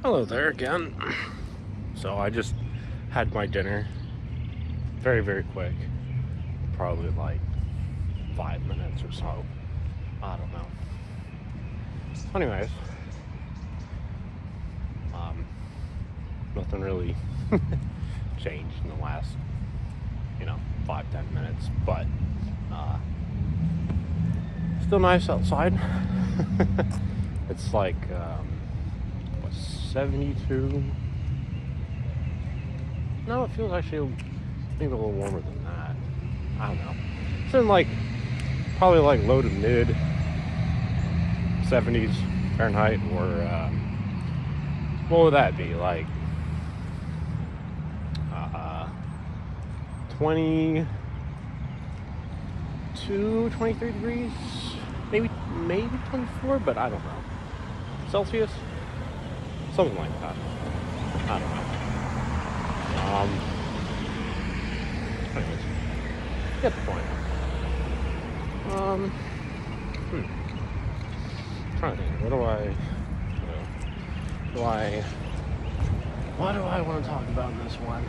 Hello there again. So I just had my dinner. Very, very quick. Probably like 5 minutes or so. I don't know. Anyways, nothing really changed in the last, 5-10 minutes. But still nice outside. It's like 72. No, it feels actually maybe a little warmer than that. I don't know. It's in probably low to mid 70s Fahrenheit, or what would that be? 22, 23 degrees, maybe 24, but I don't know. Celsius? Something like that. I don't know. Anyways, get the point. Trying to think. What do I want to talk about in this one?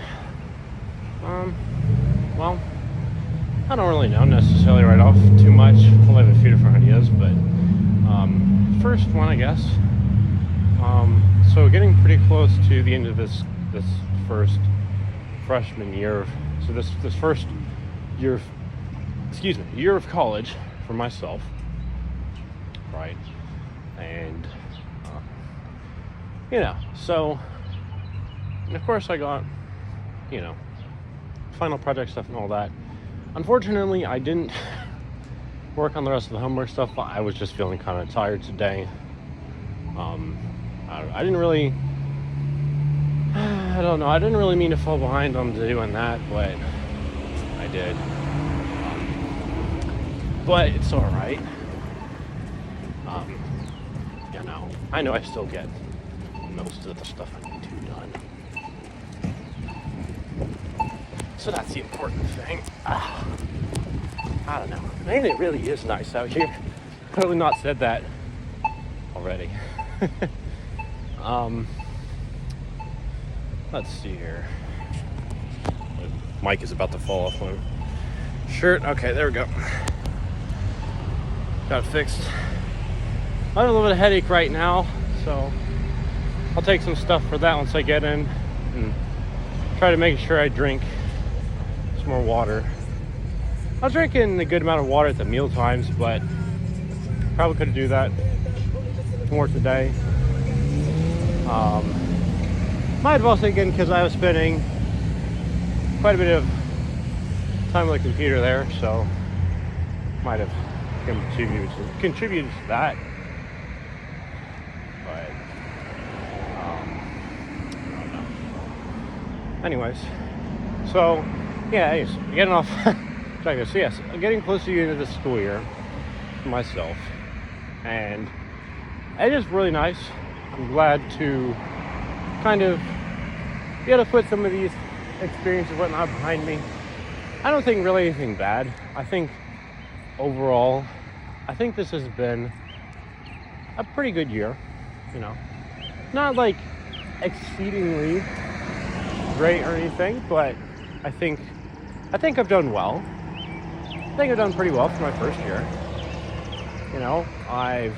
Well, I don't really know necessarily right off too much. I'll have a few different ideas, but first one, I guess. So getting pretty close to the end of this first freshman year. So this first year of college for myself, right? And so, and of course I got final project stuff and all that. Unfortunately, I didn't work on the rest of the homework stuff. I was just feeling kind of tired today. I didn't really, I don't know, I didn't really mean to fall behind on doing that, but I did. But it's all right. I know I still get most of the stuff I need to done. So that's the important thing. I don't know. Man, it really is nice out here. Totally not said that already. Let's see here. My mic is about to fall off my shirt. Okay, there we go. Got it fixed. I have a little bit of headache right now, so I'll take some stuff for that once I get in and try to make sure I drink some more water. I was drinking a good amount of water at the meal times, but probably could do that more today. Might have also, again, because I was spending quite a bit of time on the computer there, so might have contributed to that. But I don't know. Anyways, so yeah, getting off track. So yes, I'm getting close to the end of the school year for myself, and it is really nice. I'm glad to kind of be able to put some of these experiences and whatnot behind me. I don't think really anything bad. I think overall, this has been a pretty good year. Not like exceedingly great or anything, but I think I've done well. I think I've done pretty well for my first year. I've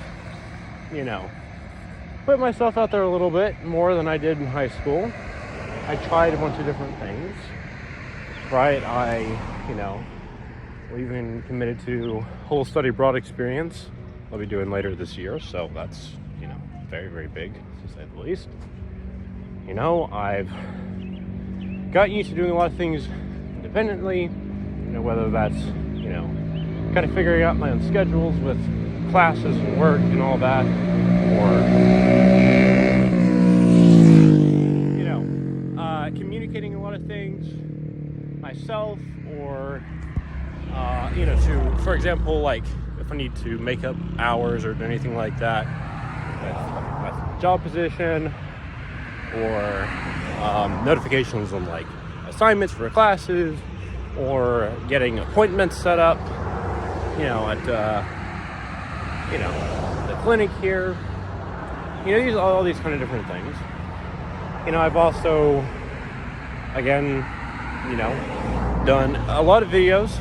put myself out there a little bit more than I did in high school. I tried a bunch of different things, right? I even committed to whole study abroad experience I'll be doing later this year, so that's very, very big, to say the least. I've gotten used to doing a lot of things independently, whether that's kind of figuring out my own schedules with classes and work and all that, or communicating a lot of things myself, or to, for example, like if I need to make up hours or anything like that with job position, or notifications on like assignments for classes, or getting appointments set up, at the clinic here. All these kind of different things. I've also, again, done a lot of videos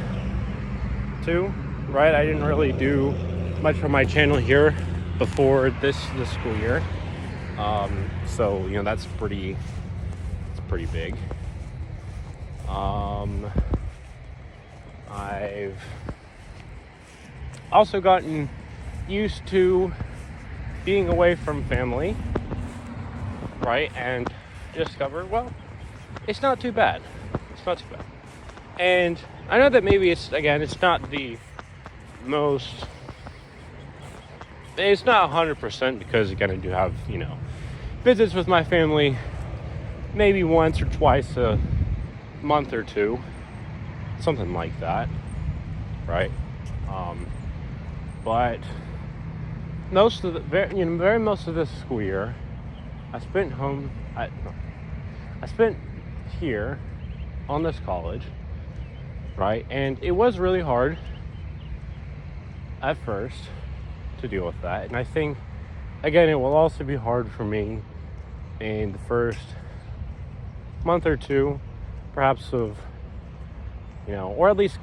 too, right? I didn't really do much for my channel here before this school year. So, that's pretty big. I've also gotten used to being away from family, right? And discovered, well, it's not too bad. It's not too bad. And I know that maybe it's not the most, it's not 100% because, again, I do have, visits with my family maybe once or twice a month or two, something like that, right? But most of this school year, I spent here on this college, right? And it was really hard at first to deal with that. And I think, again, it will also be hard for me in the first month or two, perhaps of, or at least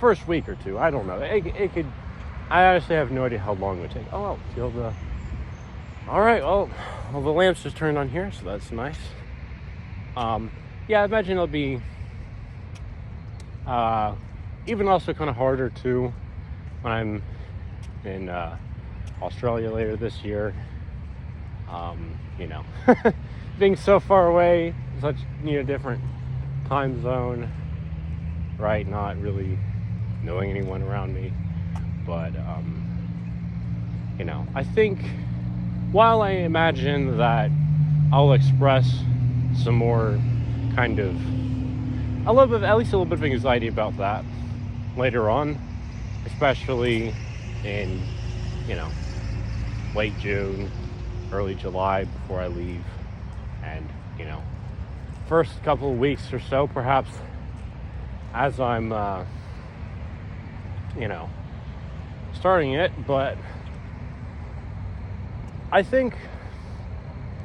first week or two. I don't know. It could. I honestly have no idea how long it would take. Oh, all right. Well, the lamps just turned on here, so that's nice. Yeah, I imagine it'll be even also kind of harder too when I'm in Australia later this year. Being so far away, such different time zone, right? Not really knowing anyone around me, but I think while I imagine that I'll express some more kind of at least a little bit of anxiety about that later on, especially in late June, early July before I leave, and first couple of weeks or so, perhaps, as I'm starting it. But I think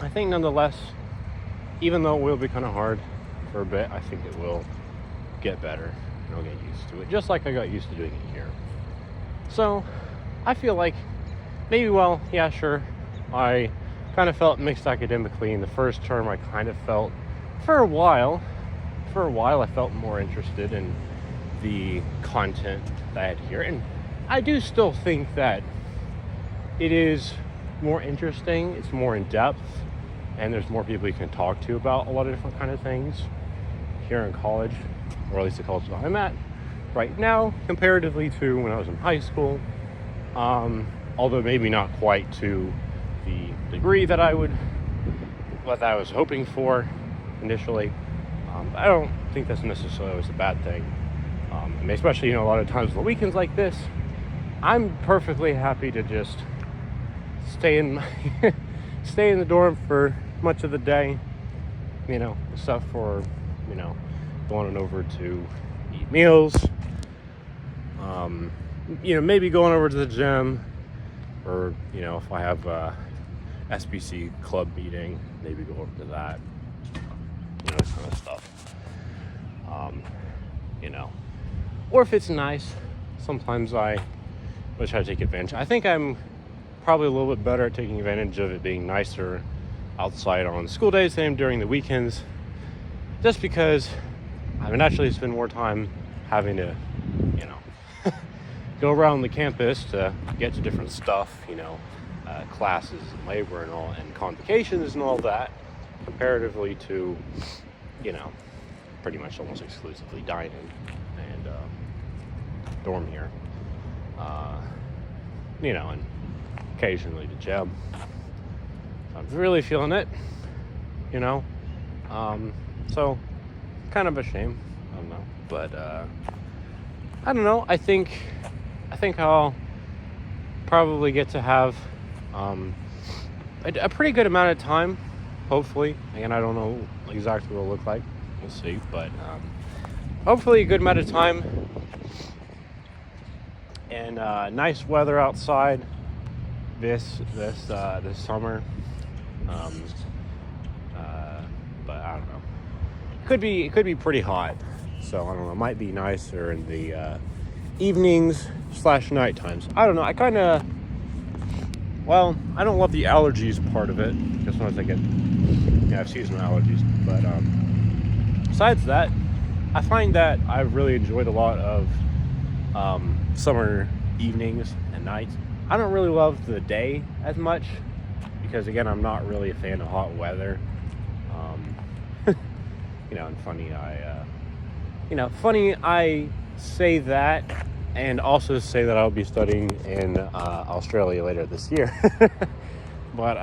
nonetheless, even though it will be kind of hard for a bit, I think it will get better and I'll get used to it, just like I got used to doing it here. So I feel like maybe, well, yeah, sure, I kind of felt mixed academically in the first term. I kind of felt for a while I felt more interested in the content that I had here, and I do still think that it is more interesting, it's more in depth, and there's more people you can talk to about a lot of different kind of things here in college, or at least the college that I'm at right now, comparatively to when I was in high school. Although maybe not quite to the degree that I was hoping for initially. I don't think that's necessarily always a bad thing. Especially, a lot of times on the weekends like this, I'm perfectly happy to just stay in the dorm for much of the day, except for, going on over to eat meals, maybe going over to the gym, or, if I have a SBC club meeting, maybe go over to that, this kind of stuff. Or if it's nice, sometimes I try to take advantage. I think I'm probably a little bit better at taking advantage of it being nicer outside on school days than I am during the weekends, just because I would naturally spend more time having to, go around the campus to get to different stuff, classes and labor and all, and convocations and all that, comparatively to, pretty much almost exclusively dining and dorm here, and occasionally the gym. So I'm really feeling it, so kind of a shame, I don't know, but I don't know. I think I'll probably get to have a pretty good amount of time, hopefully. Again, I don't know exactly what it'll look like. We'll see, but hopefully a good amount of time and nice weather outside this summer. But I don't know. It could be pretty hot. So I don't know. It might be nicer in the evenings / night times. I don't know. I kind of, well, I don't love the allergies part of it. Just sometimes I get, I have seasonal allergies. But besides that, I find that I've really enjoyed a lot of summer evenings and nights. I don't really love the day as much because, again, I'm not really a fan of hot weather. And funny I say that and also say that I'll be studying in Australia later this year. But,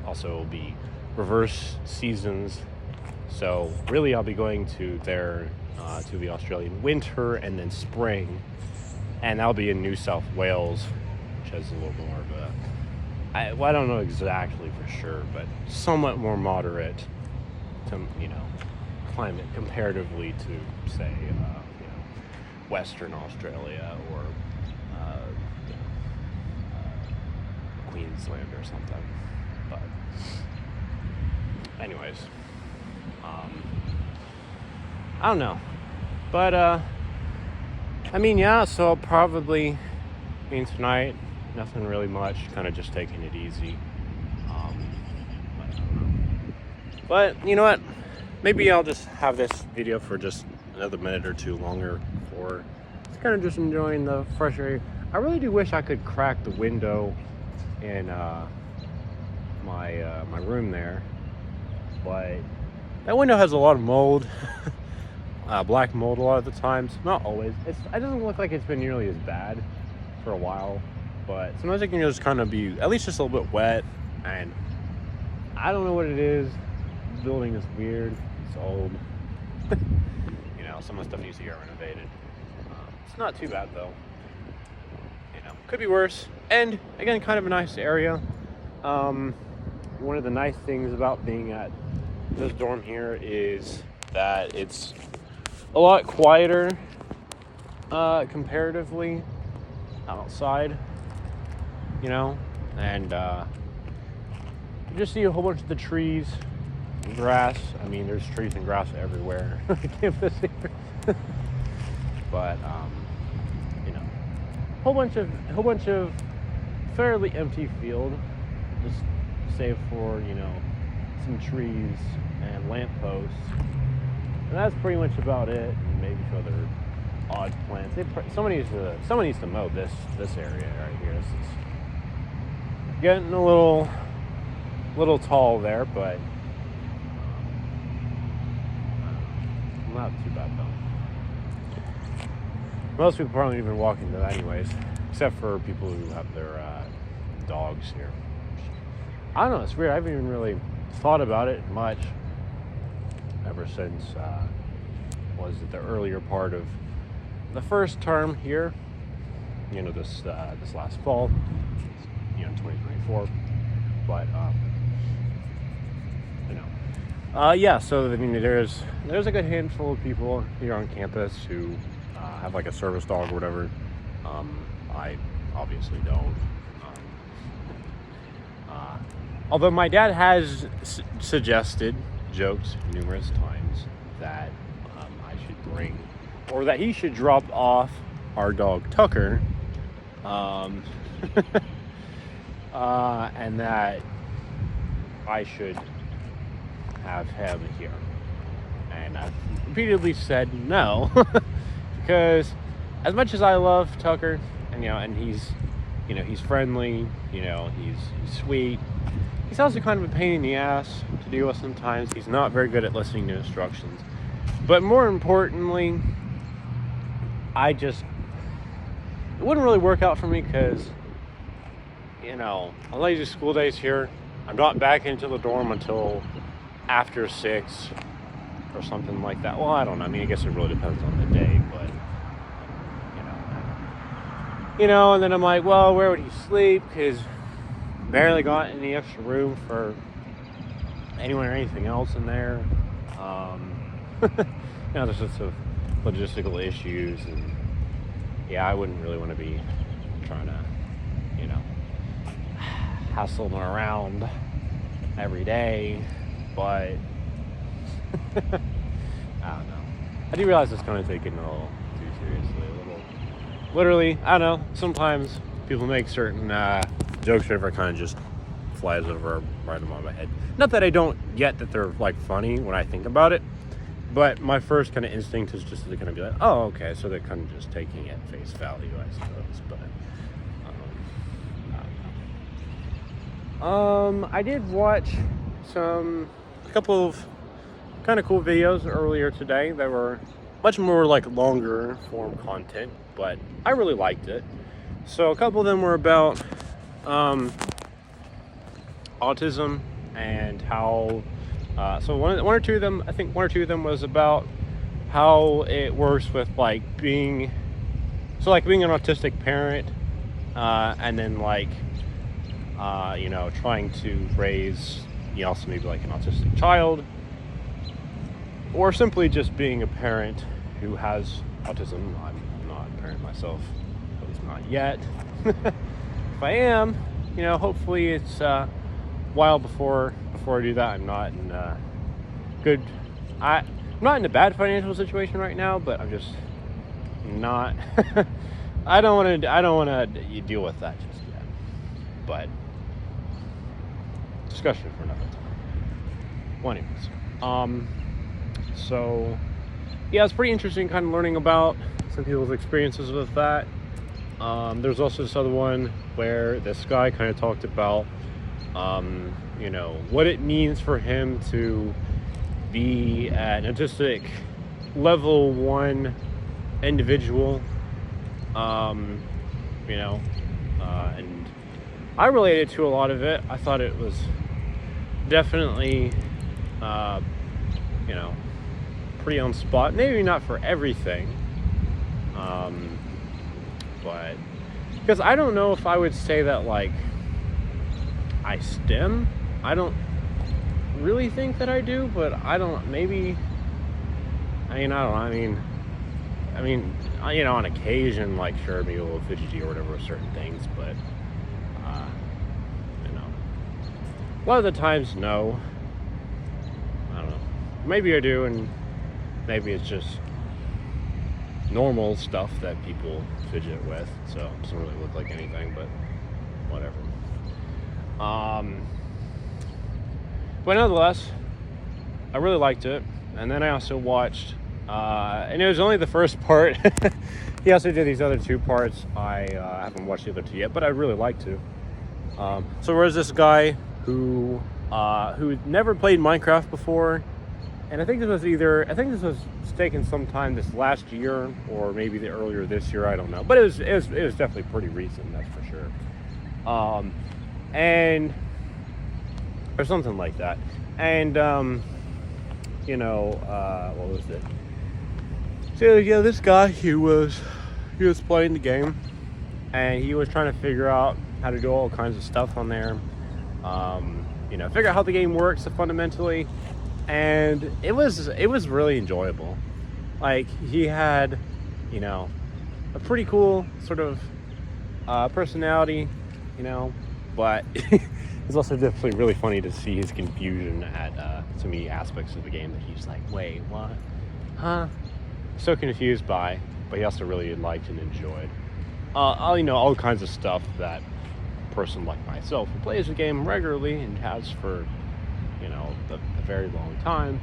also it'll be reverse seasons. So really I'll be going to the Australian winter and then spring. And that'll be in New South Wales, which has a little more of I don't know exactly for sure, but somewhat more moderate to, climate comparatively to, say, Western Australia or Queensland or something. But anyways, I don't know. But so I'll probably tonight, nothing really much, kind of just taking it easy. But you know what? Maybe I'll just have this video for just another minute or two longer, or just kind of just enjoying the fresh air. I really do wish I could crack the window in my room there, but that window has a lot of mold, black mold a lot of the times. Not always. It doesn't look like it's been nearly as bad for a while, but sometimes it can just kind of be at least just a little bit wet, and I don't know what it is. The building is weird. It's old. Some of the stuff needs to get renovated. It's not too bad though. Could be worse. And again, kind of a nice area. One of the nice things about being at this dorm here is that it's a lot quieter comparatively outside. And you just see a whole bunch of the trees. Grass. There's trees and grass everywhere on campus here. But whole bunch of fairly empty field, just save for some trees and lampposts, and that's pretty much about it. And maybe some other odd plants. Someone needs to mow this area right here. This is getting a little tall there, but not too bad though. Most people probably even walk into that anyways, except for people who have their dogs here. I don't know, it's weird. I haven't even really thought about it much ever since the earlier part of the first term here. This last fall, 2024. But so there's a good handful of people here on campus who have like a service dog or whatever. I obviously don't. Although my dad has suggested, joked numerous times that I should bring, or that he should drop off our dog Tucker, and that I should have him here. And I've repeatedly said no, because as much as I love Tucker, and he's friendly, he's sweet, he's also kind of a pain in the ass to deal with sometimes. He's not very good at listening to instructions. But more importantly, it wouldn't really work out for me because, on lazy school days here, I'm not back into the dorm until after 6 or something like that. Well, I don't know. I guess it really depends on the day, but, and then I'm like, well, where would he sleep? Because barely got any extra room for anyone or anything else in there. There's just of logistical issues, and I wouldn't really want to be trying to, hassle them around every day, but I don't know. I do realize it's kind of taken a little too seriously. Literally, I don't know. Sometimes people make certain jokes, whatever, kind of just flies over right above my head. Not that I don't get that they're like funny when I think about it, but my first kind of instinct is just to kind of be like, oh, okay, so they're kind of just taking it at face value, I suppose. But I don't know. I did watch a couple of kind of cool videos earlier today that were much more like longer form content, but I really liked it. So a couple of them were about autism and how so one or two of them, I think one or two of them was about how it works with like being an autistic parent, and then like trying to raise also maybe like an autistic child, or simply just being a parent who has autism. I'm not a parent myself, at least not yet. If I am, hopefully it's a while before I do that. I'm not in I'm not in a bad financial situation right now, but I'm just not. I don't want to deal with that just yet. But discussion for another time. Well, anyways, so yeah, it's pretty interesting kind of learning about some people's experiences with that. There's also this other one where this guy kind of talked about what it means for him to be an autistic level 1 individual, and I related to a lot of it. I thought it was definitely pretty on spot. Maybe not for everything, but because I don't know if I would say that like I STEM. I don't really think that I do, but I don't. Maybe. I don't know. I mean, on occasion, like sure, maybe a little fidgety or whatever with certain things, but a lot of the times, no. I don't know. Maybe I do, and maybe it's just normal stuff that people fidget with, so it doesn't really look like anything, but whatever. But nonetheless, I really liked it. And then I also watched, and it was only the first part. He also did these other 2 parts. I haven't watched the other 2 yet, but I'd really like to. So there's this guy who never played Minecraft before, and I think this was taken sometime this last year, or maybe earlier this year. I don't know, but it was definitely pretty recent, that's for sure. And or something like that. And what was it? So yeah, this guy he was playing the game, and he was trying to figure out how to do all kinds of stuff on there. Figure out how the game works fundamentally, and it was really enjoyable. Like he had, a pretty cool sort of personality, but it's also definitely really funny to see his confusion at so many aspects of the game that he's like, wait, what? Huh? So confused by, but he also really liked and enjoyed. All kinds of stuff that a person like myself who plays the game regularly and has for, a very long time,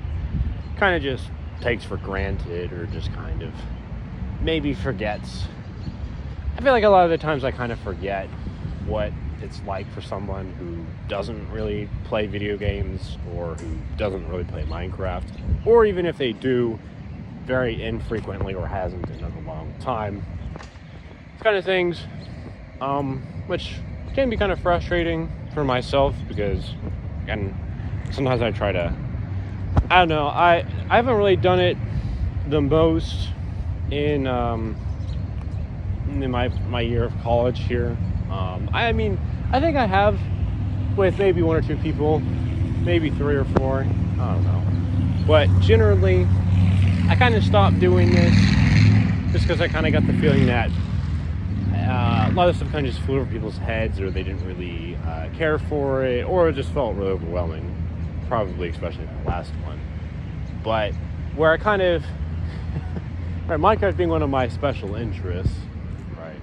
kind of just takes for granted, or just kind of maybe forgets. I feel like a lot of the times I kind of forget what it's like for someone who doesn't really play video games, or who doesn't really play Minecraft, or even if they do, very infrequently or hasn't in a long time. It's kind of things, which can be kind of frustrating for myself, because, and sometimes I try to, I don't know, I haven't really done it the most in my year of college here. I think I have with maybe 1 or 2 people, maybe 3 or 4, I don't know. But generally, I kind of stopped doing this just because I kind of got the feeling that lot of stuff kind of just flew over people's heads, or they didn't really care for it, or it just felt really overwhelming, probably especially that last one. But where I kind of, right, Minecraft being one of my special interests, right,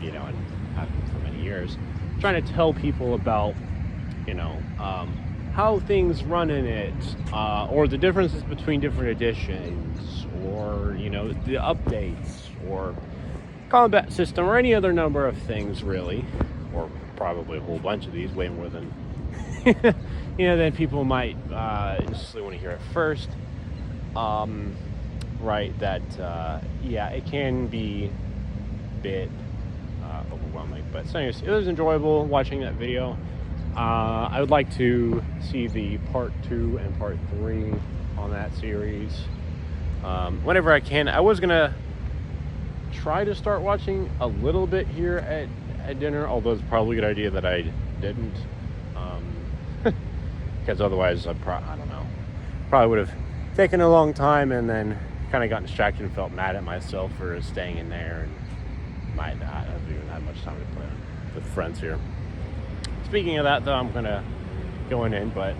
you know, and have been for many years, trying to tell people about, you know, how things run in it, or the differences between different editions, or, you know, the updates, or combat system, or any other number of things, really, or probably a whole bunch of these, way more than, you know, than people might necessarily want to hear at first. Right, that, yeah, it can be a bit overwhelming, but so anyways, it was enjoyable watching that video. I would like to see the part 2 and part 3 on that series whenever I can. I was gonna try to start watching a little bit here at dinner, although it's probably a good idea that I didn't, because otherwise I don't know, probably would have taken a long time and then kind of got distracted and felt mad at myself for staying in there, and might not have even had much time to play with friends here. Speaking of that, though, I'm gonna going in, but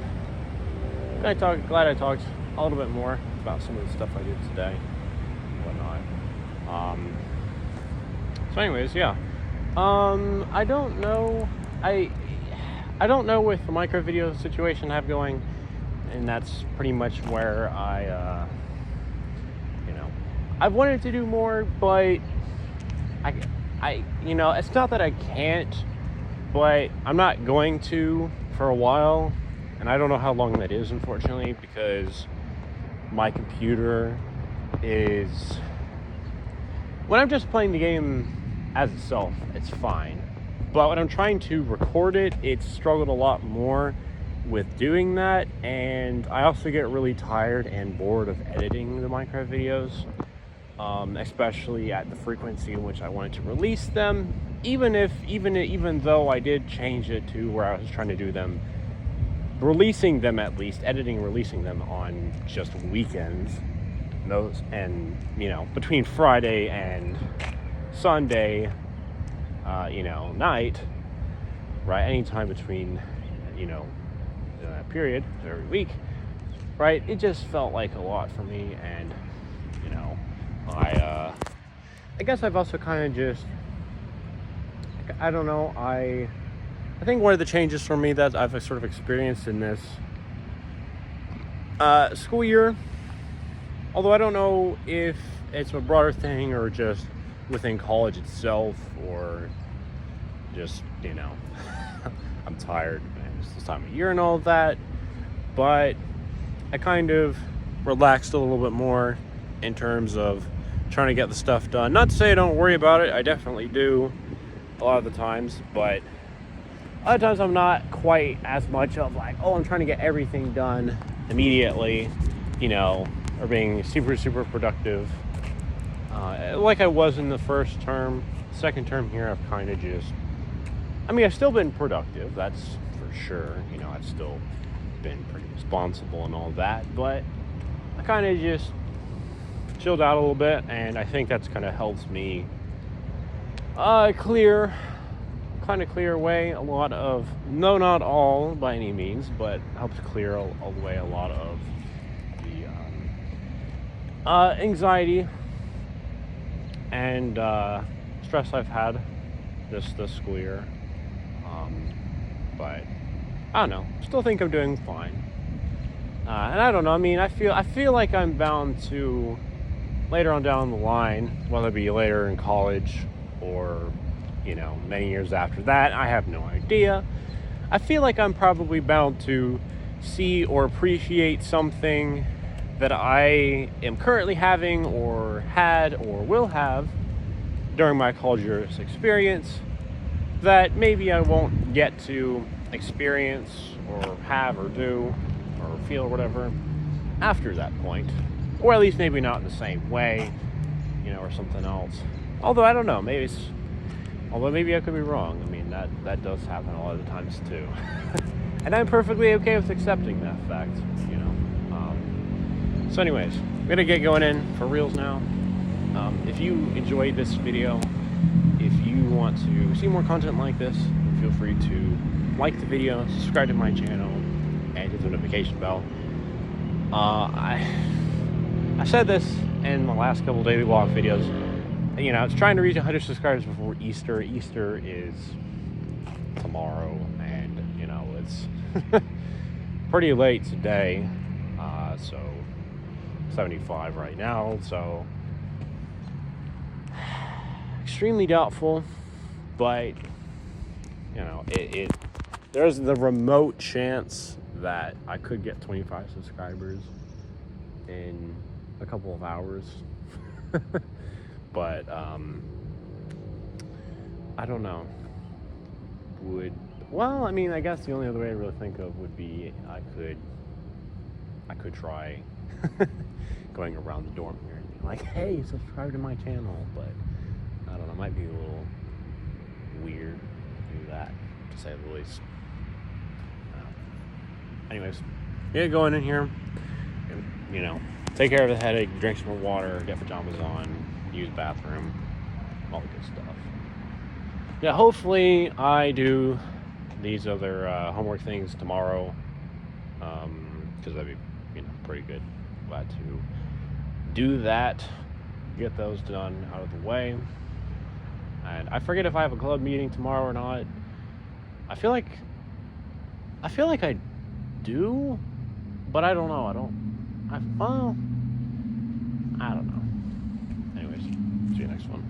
glad I talked a little bit more about some of the stuff I did today, and whatnot. So, anyways, yeah. I don't know. I don't know with the micro video situation I have going, and that's pretty much where you know, I've wanted to do more, but I, you know, it's not that I can't, but I'm not going to for a while, and I don't know how long that is, unfortunately, because my computer is, when I'm just playing the game as itself, it's fine, but when I'm trying to record it, it's struggled a lot more with doing that, and I also get really tired and bored of editing the Minecraft videos, especially at the frequency in which I wanted to release them. Even though I did change it to where I was trying to do them, releasing them, at least editing and releasing them on just weekends, and you know, between Friday and Sunday, you know, night, right, anytime between, you know, that period every week, right, it just felt like a lot for me. And you know, I guess I've also kind of just, I don't know, I think one of the changes for me that I've sort of experienced in this school year, although I don't know if it's a broader thing or just within college itself, or just, you know, I'm tired and it's this time of year and all of that, but I kind of relaxed a little bit more in terms of trying to get the stuff done. Not to say I don't worry about it, I definitely do a lot of the times, but other times I'm not quite as much of like, oh, I'm trying to get everything done immediately, you know, or being super productive, like I was in the first term. Second term here, I've kind of just, I mean, I've still been productive, that's for sure, you know, I've still been pretty responsible and all that, but I kind of just chilled out a little bit, and I think that's kind of helps me clear away a lot of, no, not all by any means, but helps clear away a lot of the anxiety and stress I've had this school year. But I don't know, still think I'm doing fine. And I don't know, I mean, I feel like I'm bound to, later on down the line, whether it be later in college or, you know, many years after that, I have no idea. I feel like I'm probably bound to see or appreciate something that I am currently having or had or will have during my college years experience that maybe I won't get to experience or have or do or feel or whatever after that point, or at least maybe not in the same way, you know, or something else. Although I don't know, maybe I could be wrong. I mean, that does happen a lot of the times too. And I'm perfectly okay with accepting that fact, you know. So anyways, I'm gonna get going in for reals now. If you enjoyed this video, if you want to see more content like this, feel free to like the video, subscribe to my channel, and hit the notification bell. I said this in the last couple daily vlog videos. You know, it's trying to reach 100 subscribers before Easter. Easter is tomorrow, and you know, it's pretty late today. So 75 right now, so extremely doubtful, but you know, there's the remote chance that I could get 25 subscribers in a couple of hours. But I don't know. Well, I mean, I guess the only other way I really think of would be I could try going around the dorm here and being like, hey, subscribe to my channel. But I don't know, it might be a little weird to do that, to say the least. Anyways, yeah, going in here, and, you know, take care of the headache, drink some more water, get pajamas on, use the bathroom, all the good stuff. Yeah, hopefully I do these other homework things tomorrow, because that'd be, you know, pretty good. Glad to do that, get those done out of the way. And I forget if I have a club meeting tomorrow or not. I feel like I do, but I don't know. I don't know. Anyways, see you next one.